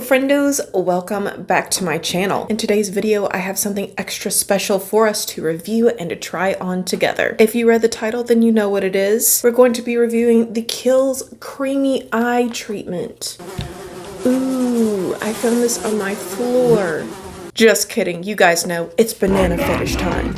friendos, welcome back to my channel. In today's video, I have something extra special for us to review and to try on together. If you read the title, then you know what it is. We're going to be reviewing the Kiehl's Creamy Eye Treatment. Ooh, I found this on my floor. Just kidding, you guys know it's banana fetish time.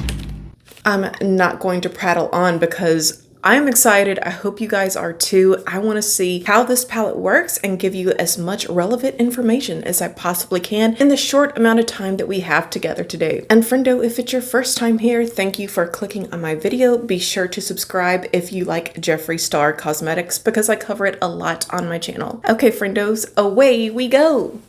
I'm not going to prattle on because I'm excited. I hope you guys are too. I want to see how this palette works and give you as much relevant information as I possibly can in the short amount of time that we have together today. And friendo, if it's your first time here, thank you for clicking on my video. Be sure to subscribe if you like Jeffree Star Cosmetics because I cover it a lot on my channel. Okay, friendos, away we go.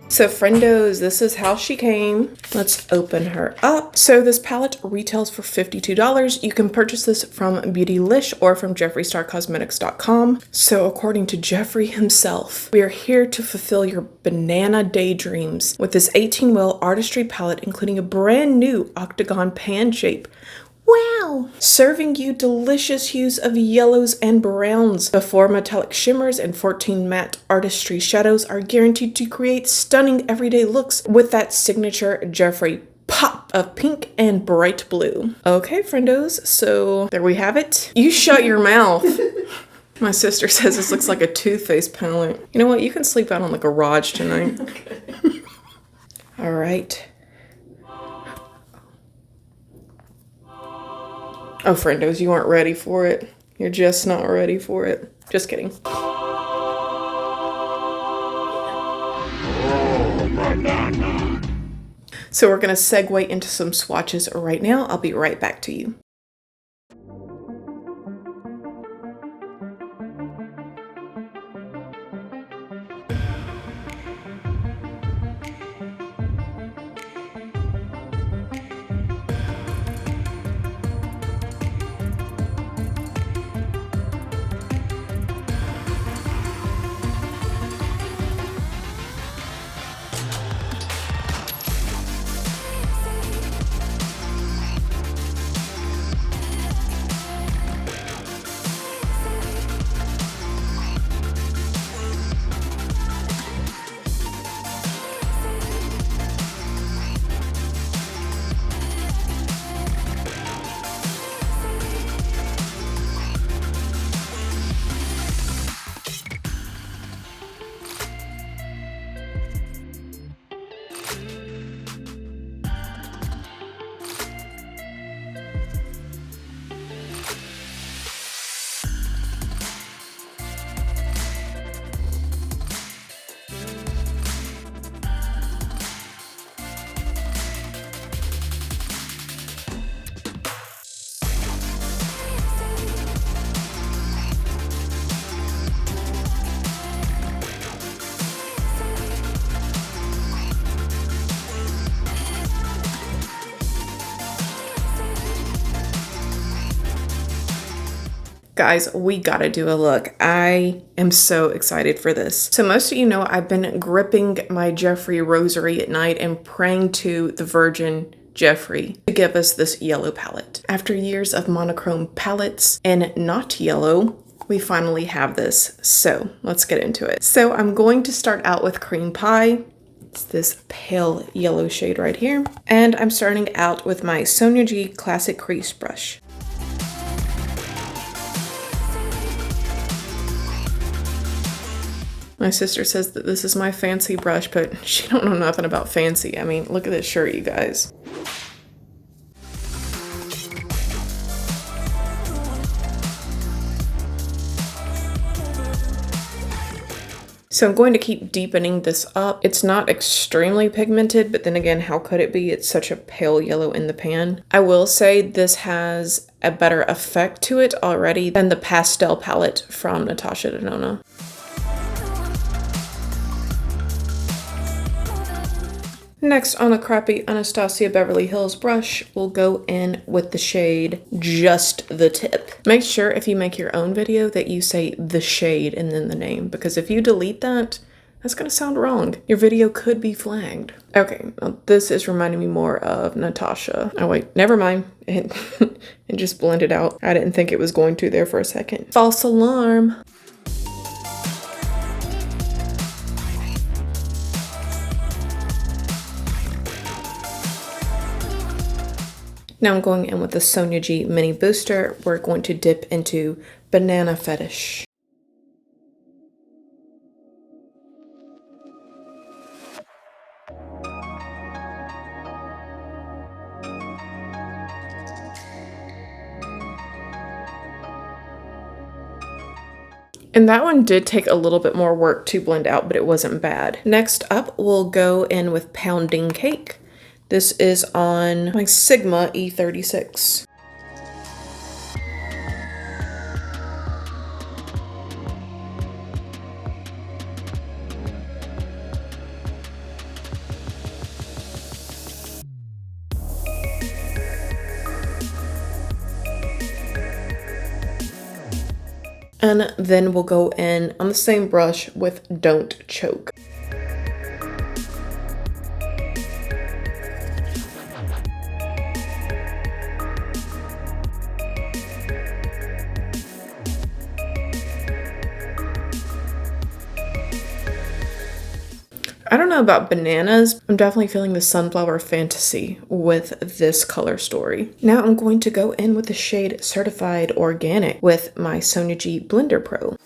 So friendos, this is how she came. Let's open her up. So this palette retails for $52. You can purchase this from Beautylish or from JeffreeStarCosmetics.com. So according to Jeffree himself, we are here to fulfill your banana daydreams with this 18-well artistry palette, including a brand new octagon pan shape. Wow! Serving you delicious hues of yellows and browns before metallic shimmers and 14 matte artistry shadows are guaranteed to create stunning everyday looks with that signature Jeffree pop of pink and bright blue. Okay, friendos, so there we have it. You shut your mouth. My sister says this looks like a toothpaste palette. You know what? You can sleep out on the garage tonight. Okay. All right. Oh, friendos, you aren't ready for it. You're just not ready for it. Just kidding. So we're gonna segue into some swatches right now. I'll be right back to you. Guys, we gotta do a look. I am so excited for this. So most of you know I've been gripping my Jeffree rosary at night and praying to the Virgin Jeffree to give us this yellow palette. After years of monochrome palettes and not yellow, we finally have this. So let's get into it. So I'm going to start out with Cream Pie. It's this pale yellow shade right here. And I'm starting out with my Soniaji Classic Crease Brush. My sister says that this is my fancy brush, but she don't know nothing about fancy. I mean, look at this shirt, you guys. So I'm going to keep deepening this up. It's not extremely pigmented, but then again, how could it be? It's such a pale yellow in the pan. I will say this has a better effect to it already than the pastel palette from Natasha Denona. Next, on a crappy Anastasia Beverly Hills brush, we'll go in with the shade Just the Tip. Make sure if you make your own video that you say the shade and then the name, because if you delete that, that's gonna sound wrong. Your video could be flagged. Okay, well, this is reminding me more of Natasha. Oh wait, never mind. It just blended out. I didn't think it was going to there for a second. False alarm. Now I'm going in with the Soniaji Mini Booster. We're going to dip into Banana Fetish. And that one did take a little bit more work to blend out, but it wasn't bad. Next up, we'll go in with Pounding Cake. This is on my Sigma E36. And then we'll go in on the same brush with Don't Choke. I don't know about bananas. I'm definitely feeling the sunflower fantasy with this color story. Now I'm going to go in with the shade Certified Organic with my Soniaji Blender Pro.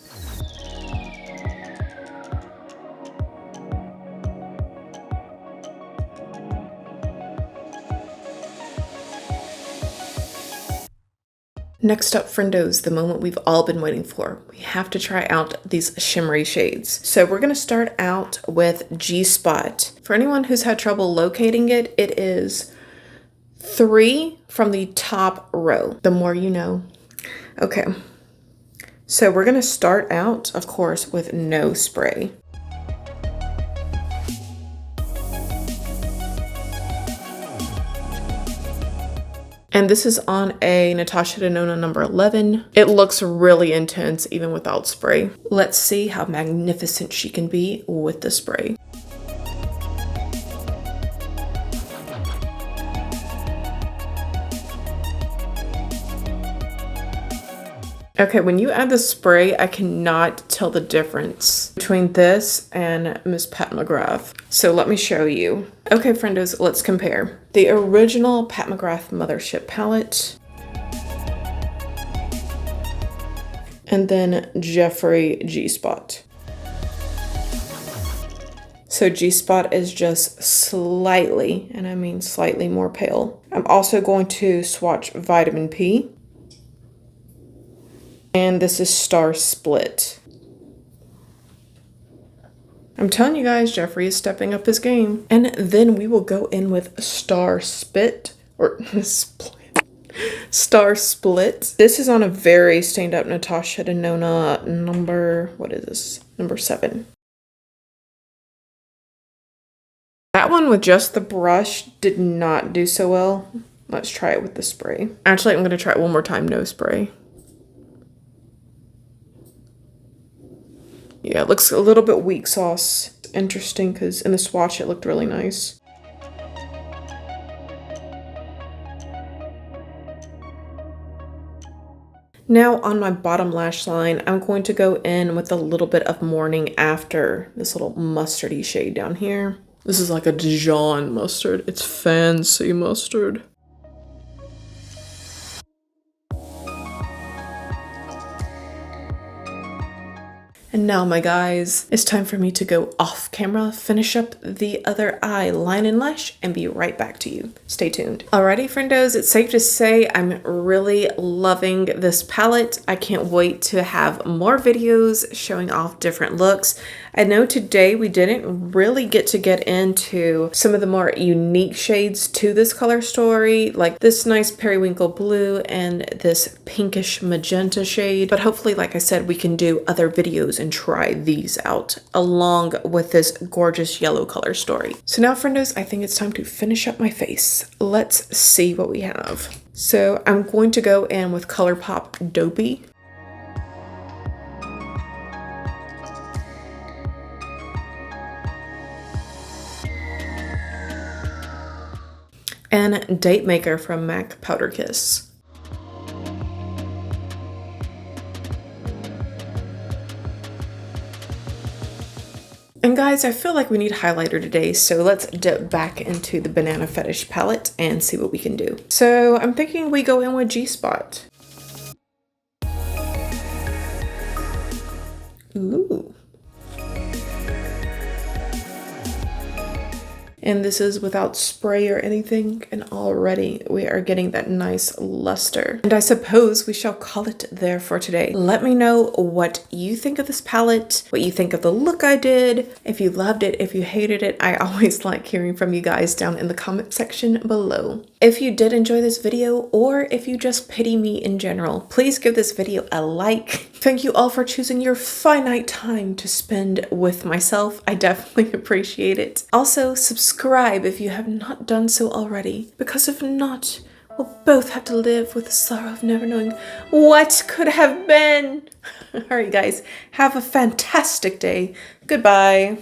Next up, friendos, the moment we've all been waiting for. We have to try out these shimmery shades. So we're gonna start out with G-Spot. For anyone who's had trouble locating it, it is 3 from the top row. The more you know. Okay, so we're gonna start out, of course, with no spray. And this is on a Natasha Denona number 11. It looks really intense even without spray. Let's see how magnificent she can be with the spray. Okay, when you add the spray, I cannot tell the difference between this and Miss Pat McGrath. So let me show you. Okay, friendos, let's compare. The original Pat McGrath Mothership palette. And then Jeffree G-Spot. So G-Spot is just slightly, and I mean slightly more pale. I'm also going to swatch Vitamin P. And this is Star Split. I'm telling you guys, Jeffree is stepping up his game. And then we will go in with Star Split, or Split. Star Split. This is on a very stained up Natasha Denona number, what is this? Number 7. That one with just the brush did not do so well. Let's try it with the spray. Actually, I'm gonna try it one more time, no spray. Yeah, it looks a little bit weak sauce. Interesting because in the swatch it looked really nice. Now on my bottom lash line, I'm going to go in with a little bit of Morning After, this little mustardy shade down here. This is like a Dijon mustard. It's fancy mustard. And now, my guys, it's time for me to go off camera, finish up the other eye line and lash, and be right back to you. Stay tuned. Alrighty, friendos, it's safe to say I'm really loving this palette. I can't wait to have more videos showing off different looks. I know today we didn't really get into some of the more unique shades to this color story, like this nice periwinkle blue and this pinkish magenta shade. But hopefully, like I said, we can do other videos and try these out along with this gorgeous yellow color story. So now, friendos, I think it's time to finish up my face. Let's see what we have. So I'm going to go in with ColourPop Dopey. And Date Maker from MAC Powder Kiss. And guys, I feel like we need highlighter today, so let's dip back into the Banana Fetish palette and see what we can do. So I'm thinking we go in with G-Spot. Ooh. And this is without spray or anything, and already we are getting that nice luster. And I suppose we shall call it there for today. Let me know what you think of this palette, what you think of the look I did, if you loved it, if you hated it. I always like hearing from you guys down in the comment section below. If you did enjoy this video, or if you just pity me in general, please give this video a like. Thank you all for choosing your finite time to spend with myself. I definitely appreciate it. Also, subscribe if you have not done so already, because if not, we'll both have to live with the sorrow of never knowing what could have been. All right, guys, have a fantastic day. Goodbye.